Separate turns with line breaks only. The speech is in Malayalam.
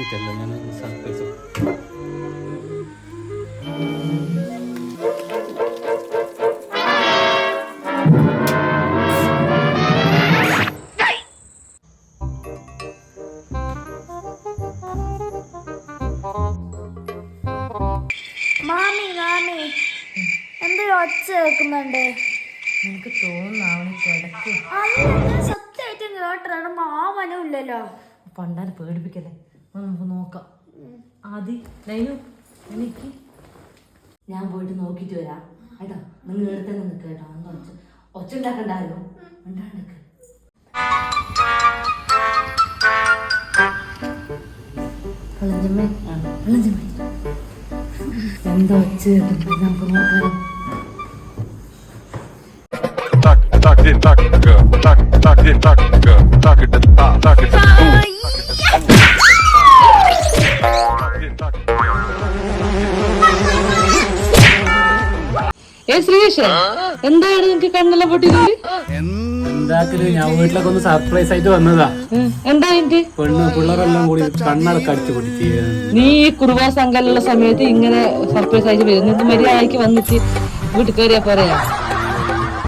വേണ്ടിട്ടല്ല ഞാൻ സർപ്രൈസ്.
മാമി മാമി എന്തൊരു ഒച്ച കേൾക്കുന്നുണ്ട്.
എനിക്ക് തോന്നുന്നു കിടക്ക്
സത്യമായിട്ടും കേട്ടാണ് മാമനും ഇല്ലല്ലോ.
പണ്ടാരെ പേടിപ്പിക്കല്ലേ, നമുക്ക് നോക്കാം. ആദ്യം ലൈനു എനിക്ക് ഞാൻ പോയിട്ട് നോക്കിയിട്ട് വരാം കേട്ടോ. നിങ്ങൾ എടുത്ത് തന്നെ നിൽക്കുക കേട്ടോ. എന്താ ഒച്ച ഉണ്ടാക്കണ്ടായിരുന്നു. ഉണ്ടാണ്ടക്ക് എന്താ ഒച്ച കേട്ടിട്ട് നമുക്ക് നോക്കാം.
Tak din tak tak din tak tak it tak it
Sreekesh എന്താണ് നിനക്ക് കണ്ണെല്ലാം പൊട്ടിയത്?
എന്താക്കല്, ഞാൻ വീട്ടിലൊക്കെ ഒന്ന് സർപ്രൈസ് ആയിട്ട് വന്നതാ.
എന്താ എന്റെ
പിള്ളേരെല്ലാം കൂടി കണ്ണടക്കം അടിച്ചു പൊട്ടിച്ച്.
നീ ഈ കുറുവാ സംഘമുള്ള സമയത്ത് ഇങ്ങനെ സർപ്രൈസ് ആയിട്ട് വരും. നിനക്ക് മര്യാദയ്ക്ക് വന്നിട്ട് വീട്ടിൽ കയറിയാ പറയാ.